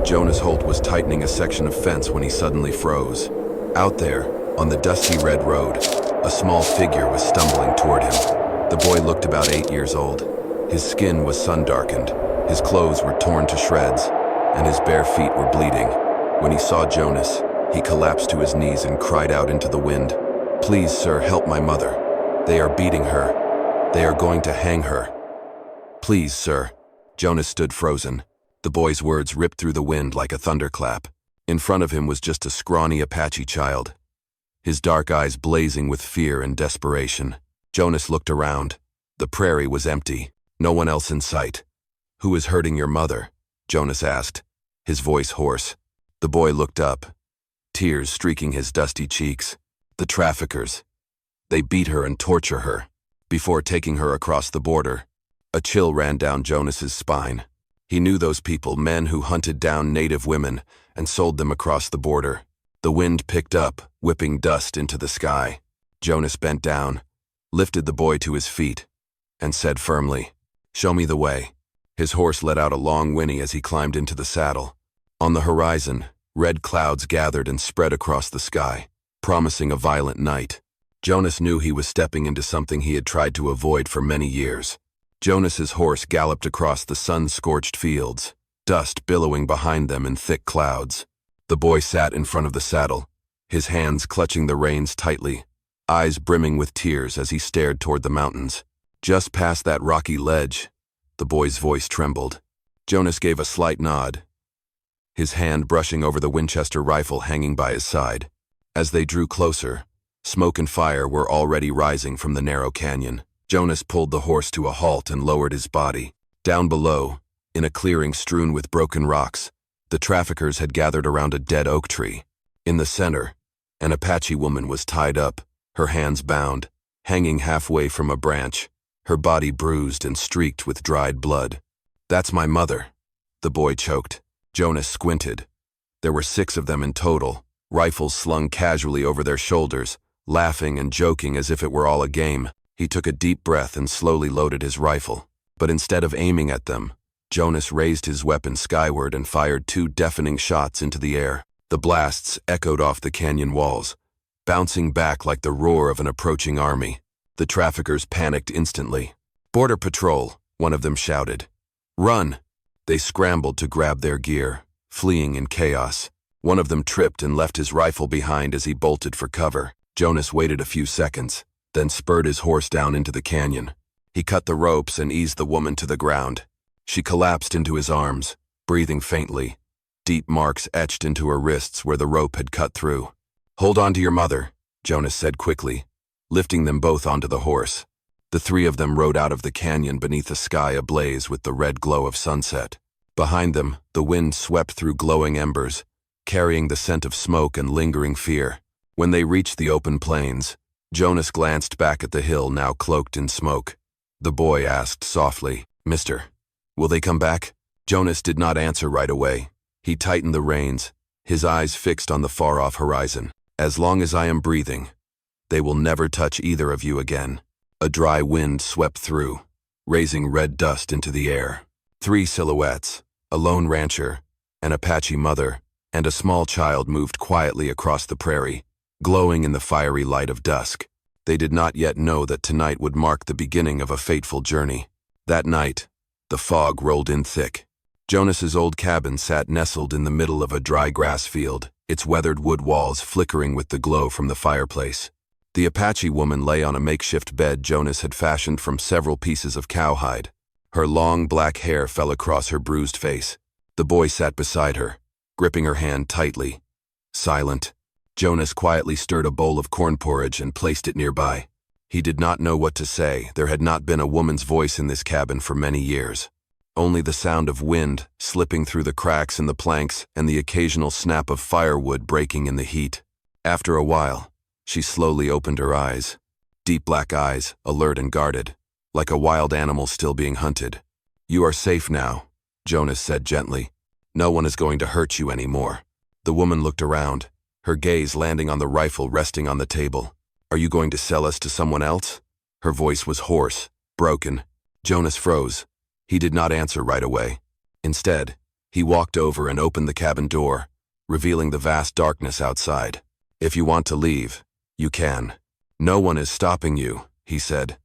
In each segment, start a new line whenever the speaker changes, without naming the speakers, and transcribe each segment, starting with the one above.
Jonas Holt was tightening a section of fence when he suddenly froze. Out there, on the dusty red road, a small figure was stumbling toward him. The boy looked about 8 years old. His skin was sun-darkened, his clothes were torn to shreds, and his bare feet were bleeding. When he saw Jonas, he collapsed to his knees and cried out into the wind, "Please, sir, help my mother. They are beating her. They are going to hang her. Please, sir." Jonas stood frozen. The boy's words ripped through the wind like a thunderclap. In front of him was just a scrawny Apache child, his dark eyes blazing with fear and desperation. Jonas looked around. The prairie was empty, no one else in sight. "Who is hurting your mother?" Jonas asked, his voice hoarse. The boy looked up, tears streaking his dusty cheeks. "The traffickers. They beat her and torture her before taking her across the border." A chill ran down Jonas's spine. He knew those people, men who hunted down native women and sold them across the border. The wind picked up, whipping dust into the sky. Jonas bent down, lifted the boy to his feet, and said firmly, "Show me the way." His horse let out a long whinny as he climbed into the saddle. On the horizon, red clouds gathered and spread across the sky, promising a violent night. Jonas knew he was stepping into something he had tried to avoid for many years. Jonas's horse galloped across the sun-scorched fields, dust billowing behind them in thick clouds. The boy sat in front of the saddle, his hands clutching the reins tightly, eyes brimming with tears as he stared toward the mountains. Just past that rocky ledge, the boy's voice trembled. Jonas gave a slight nod, his hand brushing over the Winchester rifle hanging by his side. As they drew closer, smoke and fire were already rising from the narrow canyon. Jonas pulled the horse to a halt and lowered his body. Down below, in a clearing strewn with broken rocks, the traffickers had gathered around a dead oak tree. In the center, an Apache woman was tied up, her hands bound, hanging halfway from a branch, her body bruised and streaked with dried blood. "That's my mother," the boy choked. Jonas squinted. There were 6 of them in total, rifles slung casually over their shoulders, laughing and joking as if it were all a game. He took a deep breath and slowly loaded his rifle. But instead of aiming at them, Jonas raised his weapon skyward and fired 2 deafening shots into the air. The blasts echoed off the canyon walls, bouncing back like the roar of an approaching army. The traffickers panicked instantly. "Border Patrol," one of them shouted. "Run!" They scrambled to grab their gear, fleeing in chaos. One of them tripped and left his rifle behind as he bolted for cover. Jonas waited a few seconds, then spurred his horse down into the canyon. He cut the ropes and eased the woman to the ground. She collapsed into his arms, breathing faintly, deep marks etched into her wrists where the rope had cut through. "Hold on to your mother," Jonas said quickly, lifting them both onto the horse. The 3 of them rode out of the canyon beneath a sky ablaze with the red glow of sunset. Behind them, the wind swept through glowing embers, carrying the scent of smoke and lingering fear. When they reached the open plains, Jonas glanced back at the hill now cloaked in smoke. The boy asked softly, "Mister, will they come back?" Jonas did not answer right away. He tightened the reins, his eyes fixed on the far-off horizon. "As long as I am breathing, they will never touch either of you again." A dry wind swept through, raising red dust into the air. 3 silhouettes, a lone rancher, an Apache mother, and a small child moved quietly across the prairie, glowing in the fiery light of dusk. They did not yet know that tonight would mark the beginning of a fateful journey. That night, the fog rolled in thick. Jonas's old cabin sat nestled in the middle of a dry grass field, its weathered wood walls flickering with the glow from the fireplace. The Apache woman lay on a makeshift bed Jonas had fashioned from several pieces of cowhide. Her long black hair fell across her bruised face. The boy sat beside her, gripping her hand tightly. Silent, Jonas quietly stirred a bowl of corn porridge and placed it nearby. He did not know what to say. There had not been a woman's voice in this cabin for many years. Only the sound of wind slipping through the cracks in the planks and the occasional snap of firewood breaking in the heat. After a while, she slowly opened her eyes. Deep black eyes, alert and guarded, like a wild animal still being hunted. "You are safe now," Jonas said gently. "No one is going to hurt you anymore." The woman looked around, her gaze landing on the rifle resting on the table. "Are you going to sell us to someone else?" Her voice was hoarse, broken. Jonas froze. He did not answer right away. Instead, He walked over and opened the cabin door, revealing the vast darkness outside. "If you want to leave, you can. No one is stopping you," he said,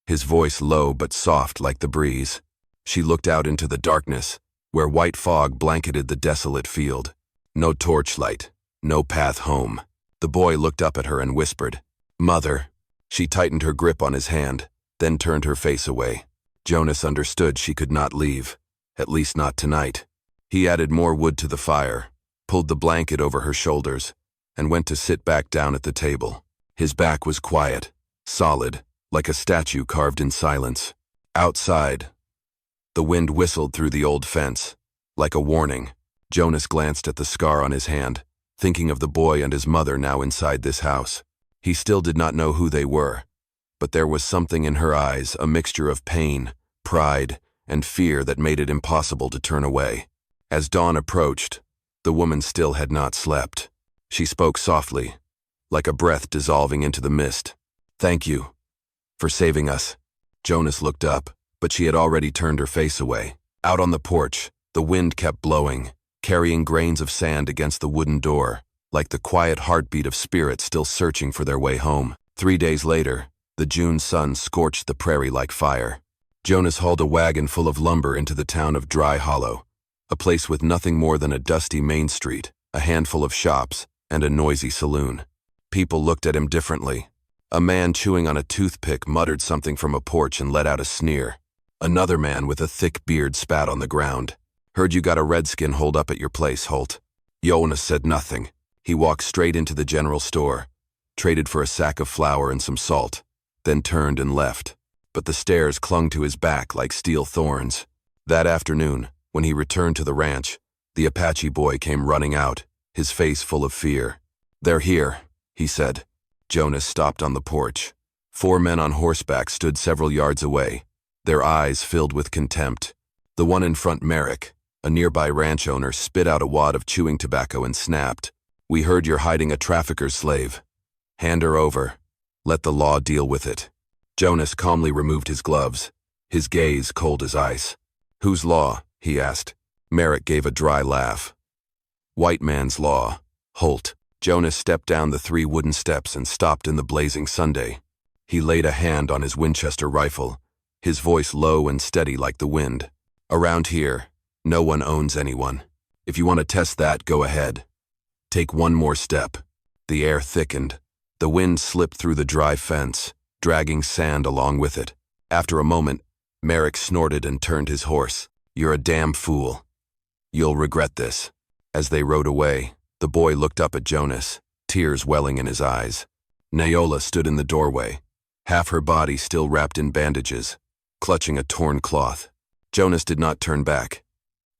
his voice low but soft like the breeze. She looked out into the darkness, where white fog blanketed the desolate field. No torchlight, no path home. The boy looked up at her and whispered, "Mother." She tightened her grip on his hand, then turned her face away. Jonas understood she could not leave, at least not tonight. He added more wood to the fire, pulled the blanket over her shoulders, and went to sit back down at the table. His back was quiet, solid, like a statue carved in silence. Outside, the wind whistled through the old fence, like a warning. Jonas glanced at the scar on his hand, thinking of the boy and his mother now inside this house. He still did not know who they were, but there was something in her eyes, a mixture of pain, pride, and fear that made it impossible to turn away. As dawn approached, the woman still had not slept. She spoke softly, like a breath dissolving into the mist. "Thank you for saving us." Jonas looked up, but she had already turned her face away. Out on the porch, the wind kept blowing, carrying grains of sand against the wooden door, like the quiet heartbeat of spirits still searching for their way home. 3 days later, the June sun scorched the prairie like fire. Jonas hauled a wagon full of lumber into the town of Dry Hollow, a place with nothing more than a dusty main street, a handful of shops, and a noisy saloon. People looked at him differently. A man chewing on a toothpick muttered something from a porch and let out a sneer. Another man with a thick beard spat on the ground. "Heard you got a redskin holed up at your place, Holt." Jonas said nothing. He walked straight into the general store, traded for a sack of flour and some salt, then turned and left. But the stairs clung to his back like steel thorns. That afternoon, when he returned to the ranch, the Apache boy came running out, his face full of fear. "They're here," he said. Jonas stopped on the porch. 4 men on horseback stood several yards away, their eyes filled with contempt. The one in front, Merrick, a nearby ranch owner, spit out a wad of chewing tobacco and snapped, "We heard you're hiding a trafficker's slave. Hand her over. Let the law deal with it." Jonas calmly removed his gloves, his gaze cold as ice. "Whose law?" he asked. Merrick gave a dry laugh. "White man's law, Holt." Jonas stepped down the 3 wooden steps and stopped in the blazing Sunday. He laid a hand on his Winchester rifle, his voice low and steady like the wind. "Around here, no one owns anyone. If you want to test that, go ahead. Take one more step." The air thickened. The wind slipped through the dry fence, dragging sand along with it. After a moment, Merrick snorted and turned his horse. "You're a damn fool. You'll regret this." As they rode away, the boy looked up at Jonas, tears welling in his eyes. Naola stood in the doorway, half her body still wrapped in bandages, clutching a torn cloth. Jonas did not turn back.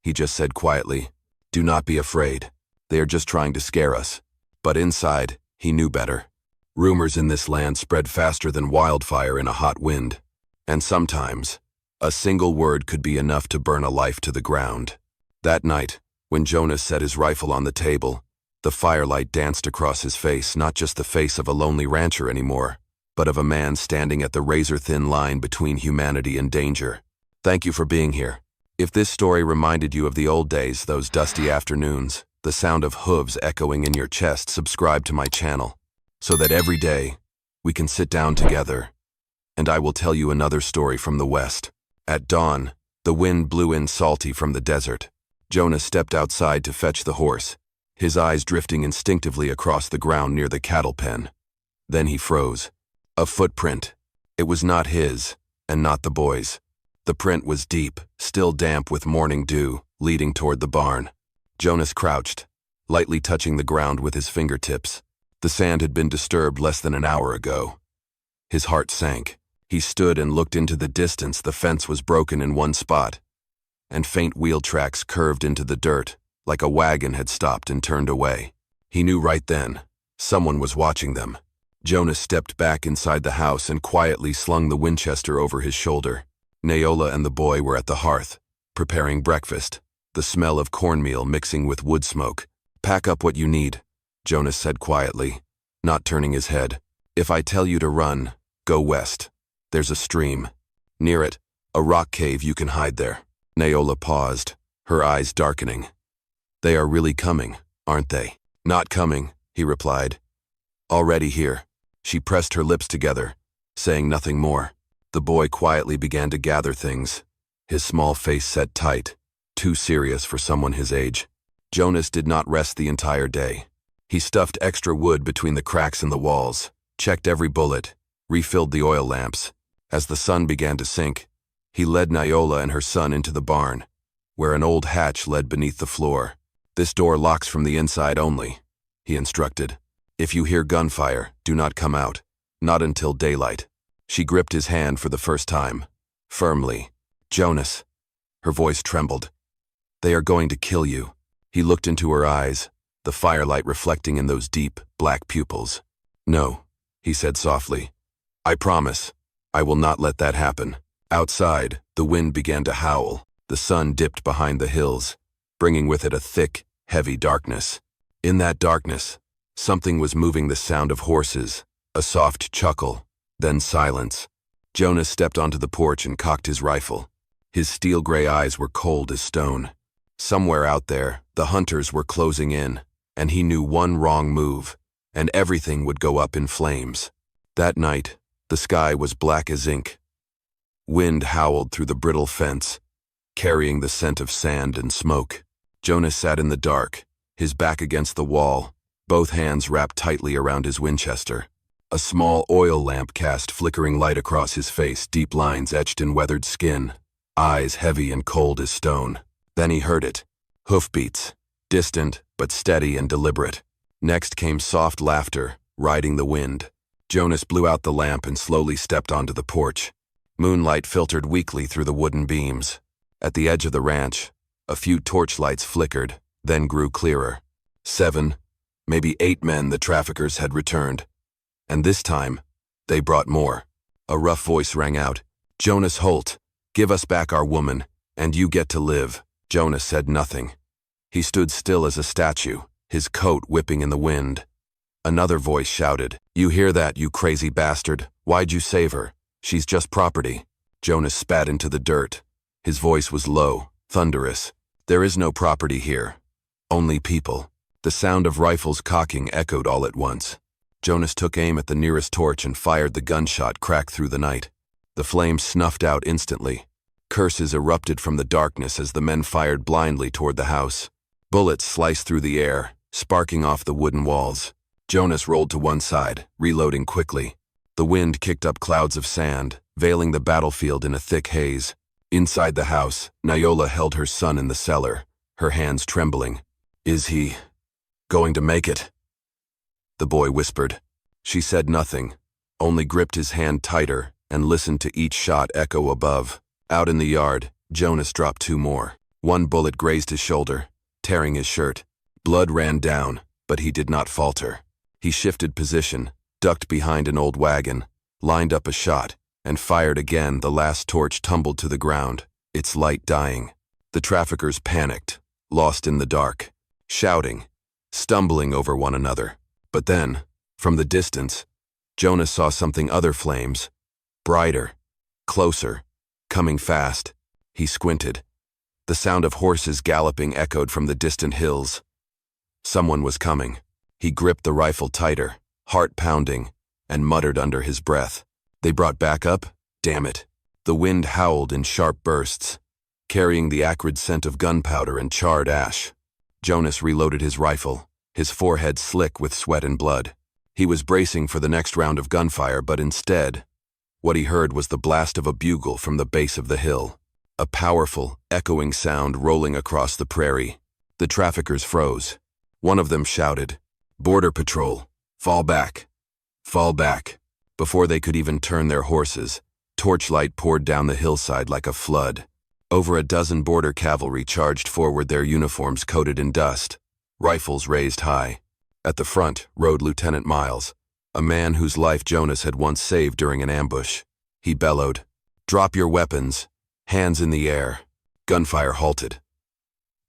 He just said quietly, "Do not be afraid. They are just trying to scare us." But inside, he knew better. Rumors in this land spread faster than wildfire in a hot wind, and sometimes, a single word could be enough to burn a life to the ground. That night, when Jonas set his rifle on the table, the firelight danced across his face, not just the face of a lonely rancher anymore, but of a man standing at the razor-thin line between humanity and danger. Thank you for being here. If this story reminded you of the old days, those dusty afternoons, the sound of hooves echoing in your chest, subscribe to my channel, so that every day we can sit down together, and I will tell you another story from the West. At dawn, the wind blew in salty from the desert. Jonas stepped outside to fetch the horse, his eyes drifting instinctively across the ground near the cattle pen. Then he froze. A footprint. It was not his, and not the boy's. The print was deep, still damp with morning dew, leading toward the barn. Jonas crouched, lightly touching the ground with his fingertips. The sand had been disturbed less than an hour ago. His heart sank. He stood and looked into the distance. The fence was broken in one spot, and faint wheel tracks curved into the dirt, like a wagon had stopped and turned away. He knew right then, someone was watching them. Jonas stepped back inside the house and quietly slung the Winchester over his shoulder. Naola and the boy were at the hearth, preparing breakfast, the smell of cornmeal mixing with wood smoke. "Pack up what you need," Jonas said quietly, not turning his head. "If I tell you to run, go west. There's a stream. Near it, a rock cave. You can hide there." Naola paused, her eyes darkening. "They are really coming, aren't they?" "Not coming," he replied. "Already here." She pressed her lips together, saying nothing more. The boy quietly began to gather things, his small face set tight, too serious for someone his age. Jonas did not rest the entire day. He stuffed extra wood between the cracks in the walls, checked every bullet, refilled the oil lamps. As the sun began to sink, he led Nyola and her son into the barn, where an old hatch led beneath the floor. "This door locks from the inside only," he instructed. "If you hear gunfire, do not come out, not until daylight." She gripped his hand for the first time, firmly. "Jonas," her voice trembled. "They are going to kill you." He looked into her eyes, the firelight reflecting in those deep, black pupils. "No," he said softly. "I promise, I will not let that happen." Outside, the wind began to howl. The sun dipped behind the hills, bringing with it a thick, heavy darkness. In that darkness, something was moving, the sound of horses, a soft chuckle, then silence. Jonas stepped onto the porch and cocked his rifle. His steel-gray eyes were cold as stone. Somewhere out there, the hunters were closing in, and he knew one wrong move, and everything would go up in flames. That night, the sky was black as ink. Wind howled through the brittle fence, carrying the scent of sand and smoke. Jonas sat in the dark, his back against the wall, both hands wrapped tightly around his Winchester. A small oil lamp cast flickering light across his face, deep lines etched in weathered skin, eyes heavy and cold as stone. Then he heard it. Hoofbeats, distant but steady and deliberate. Next came soft laughter, riding the wind. Jonas blew out the lamp and slowly stepped onto the porch. Moonlight filtered weakly through the wooden beams. At the edge of the ranch, a few torchlights flickered, then grew clearer. 7, maybe 8 men the traffickers had returned. And this time, they brought more. A rough voice rang out. "Jonas Holt, give us back our woman, and you get to live." Jonas said nothing. He stood still as a statue, his coat whipping in the wind. Another voice shouted, "You hear that, you crazy bastard? Why'd you save her? She's just property." Jonas spat into the dirt. His voice was low, thunderous. "There is no property here. Only people." The sound of rifles cocking echoed all at once. Jonas took aim at the nearest torch and fired. The gunshot cracked through the night. The flames snuffed out instantly. Curses erupted from the darkness as the men fired blindly toward the house. Bullets sliced through the air, sparking off the wooden walls. Jonas rolled to one side, reloading quickly. The wind kicked up clouds of sand, veiling the battlefield in a thick haze. Inside the house, Nyola held her son in the cellar, her hands trembling. "Is he going to make it?" the boy whispered. She said nothing, only gripped his hand tighter and listened to each shot echo above. Out in the yard, Jonas dropped 2 more. One bullet grazed his shoulder, tearing his shirt. Blood ran down, but he did not falter. He shifted position, ducked behind an old wagon, lined up a shot, and fired again. The last torch tumbled to the ground, its light dying. The traffickers panicked, lost in the dark, shouting, stumbling over one another. But then, from the distance, Jonas saw something, other flames, brighter, closer, coming fast. He squinted. The sound of horses galloping echoed from the distant hills. Someone was coming. He gripped the rifle tighter, heart pounding, and muttered under his breath, "They brought backup? Damn it." The wind howled in sharp bursts, carrying the acrid scent of gunpowder and charred ash. Jonas reloaded his rifle, his forehead slick with sweat and blood. He was bracing for the next round of gunfire, but instead, what he heard was the blast of a bugle from the base of the hill, a powerful, echoing sound rolling across the prairie. The traffickers froze. One of them shouted, "Border Patrol, fall back, fall back." Before they could even turn their horses, torchlight poured down the hillside like a flood. Over a dozen border cavalry charged forward, their uniforms coated in dust, rifles raised high. At the front rode Lieutenant Miles, a man whose life Jonas had once saved during an ambush. He bellowed, "Drop your weapons, hands in the air." Gunfire halted.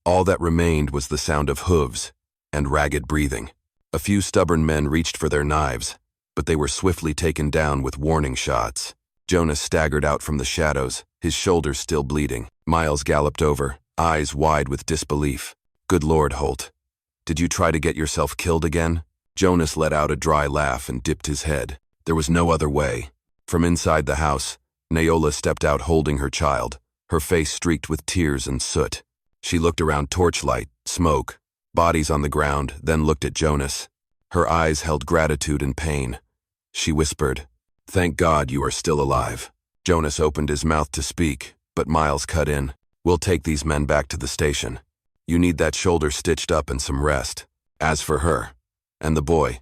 All that remained was the sound of hooves and ragged breathing. A few stubborn men reached for their knives, but they were swiftly taken down with warning shots. Jonas staggered out from the shadows, his shoulders still bleeding. Miles galloped over, eyes wide with disbelief. Good Lord, Holt. Did you try to get yourself killed again? Jonas let out a dry laugh and dipped his head. There was no other way. From inside the house, Naola stepped out holding her child, her face streaked with tears and soot. She looked around torchlight, smoke, bodies on the ground, then looked at Jonas. Her eyes held gratitude and pain. She whispered, "Thank God you are still alive." Jonas opened his mouth to speak, but Miles cut in. "We'll take these men back to the station. You need that shoulder stitched up and some rest. As for her and the boy,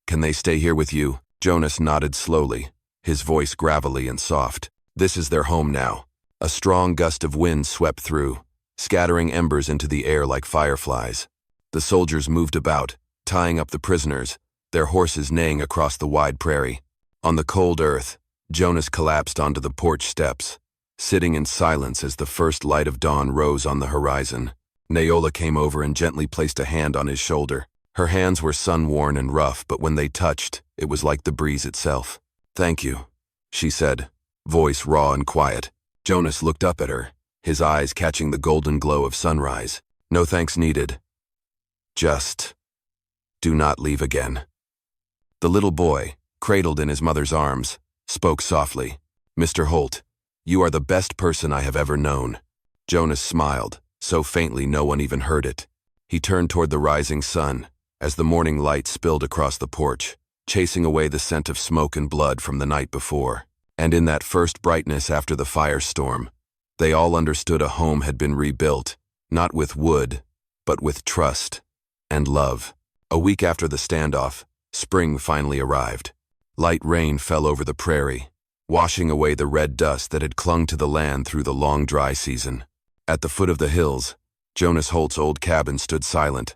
can they stay here with you?" Jonas nodded slowly, his voice gravelly and soft. "This is their home now." A strong gust of wind swept through, scattering embers into the air like fireflies. The soldiers moved about, tying up the prisoners, their horses neighing across the wide prairie. On the cold earth, Jonas collapsed onto the porch steps, sitting in silence as the first light of dawn rose on the horizon. Naola came over and gently placed a hand on his shoulder. Her hands were sun-worn and rough, but when they touched, it was like the breeze itself. "Thank you," she said, voice raw and quiet. Jonas looked up at her, his eyes catching the golden glow of sunrise. "No thanks needed. Just do not leave again." The little boy, cradled in his mother's arms, spoke softly. "Mr. Holt, you are the best person I have ever known." Jonas smiled, so faintly no one even heard it. He turned toward the rising sun, as the morning light spilled across the porch, chasing away the scent of smoke and blood from the night before. And in that first brightness after the firestorm, they all understood a home had been rebuilt, not with wood, but with trust and love. A week after the standoff, spring finally arrived. Light rain fell over the prairie, washing away the red dust that had clung to the land through the long dry season. At the foot of the hills, Jonas Holt's old cabin stood silent.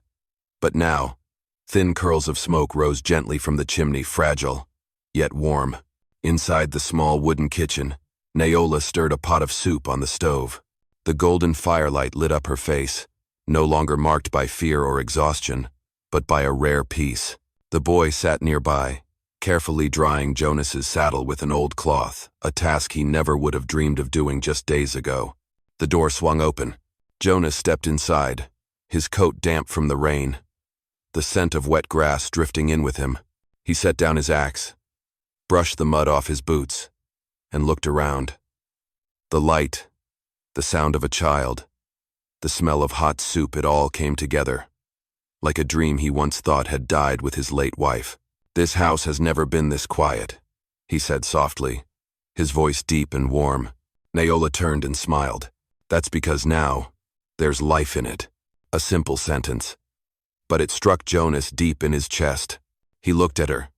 But now, thin curls of smoke rose gently from the chimney, fragile, yet warm. Inside the small wooden kitchen, Naola stirred a pot of soup on the stove. The golden firelight lit up her face, no longer marked by fear or exhaustion, but by a rare peace. The boy sat nearby, carefully drying Jonas's saddle with an old cloth, a task he never would have dreamed of doing just days ago. The door swung open. Jonas stepped inside, his coat damp from the rain, the scent of wet grass drifting in with him. He set down his axe, brushed the mud off his boots, and looked around. The light, the sound of a child, the smell of hot soup, it all came together, like a dream he once thought had died with his late wife. "This house has never been this quiet," he said softly, his voice deep and warm. Naola turned and smiled. "That's because now, there's life in it." A simple sentence, but it struck Jonas deep in his chest. He looked at her,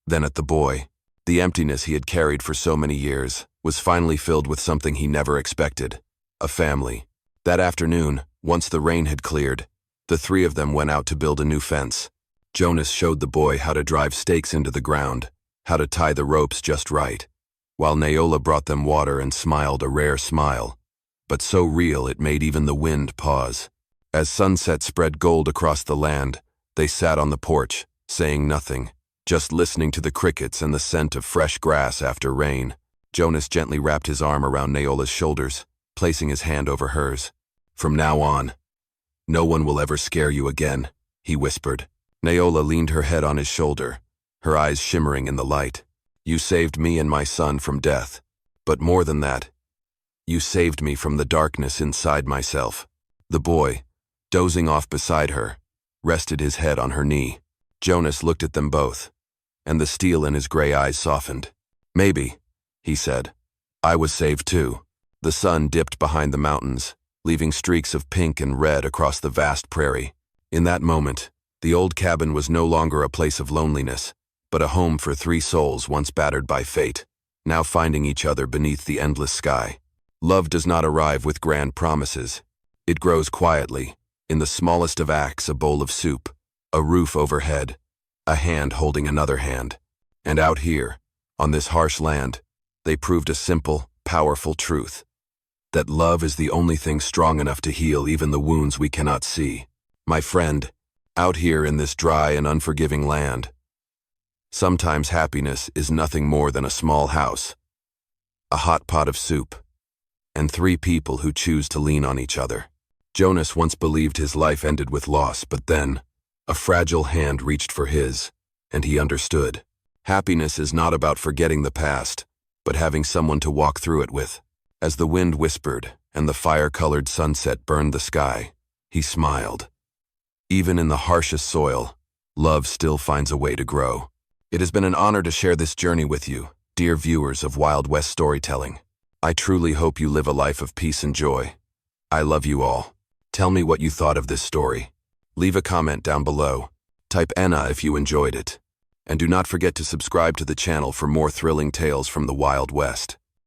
then at the boy. The emptiness he had carried for so many years was finally filled with something he never expected: a family. That afternoon, once the rain had cleared, the three of them went out to build a new fence. Jonas showed the boy how to drive stakes into the ground, how to tie the ropes just right, while Naola brought them water and smiled a rare smile, but so real it made even the wind pause. As sunset spread gold across the land, they sat on the porch, saying nothing, just listening to the crickets and the scent of fresh grass after rain. Jonas gently wrapped his arm around Naola's shoulders, placing his hand over hers. "From now on, no one will ever scare you again," he whispered. Naola leaned her head on his shoulder, her eyes shimmering in the light. "You saved me and my son from death. But more than that, you saved me from the darkness inside myself." The boy, dozing off beside her, rested his head on her knee. Jonas looked at them both, and the steel in his gray eyes softened. "Maybe," he said, "I was saved too." The sun dipped behind the mountains, leaving streaks of pink and red across the vast prairie. In that moment, the old cabin was no longer a place of loneliness, but a home for three souls once battered by fate, now finding each other beneath the endless sky. Love does not arrive with grand promises. It grows quietly, in the smallest of acts: a bowl of soup, a roof overhead, a hand holding another hand. And out here, on this harsh land, they proved a simple, powerful truth: that love is the only thing strong enough to heal even the wounds we cannot see. My friend, out here in this dry and unforgiving land, sometimes happiness is nothing more than a small house, a hot pot of soup, and three people who choose to lean on each other. Jonas once believed his life ended with loss, but then, a fragile hand reached for his, and he understood. Happiness is not about forgetting the past, but having someone to walk through it with. As the wind whispered and the fire-colored sunset burned the sky, he smiled. Even in the harshest soil, love still finds a way to grow. It has been an honor to share this journey with you, dear viewers of Wild West storytelling. I truly hope you live a life of peace and joy. I love you all. Tell me what you thought of this story. Leave a comment down below. Type Enna if you enjoyed it. And do not forget to subscribe to the channel for more thrilling tales from the Wild West.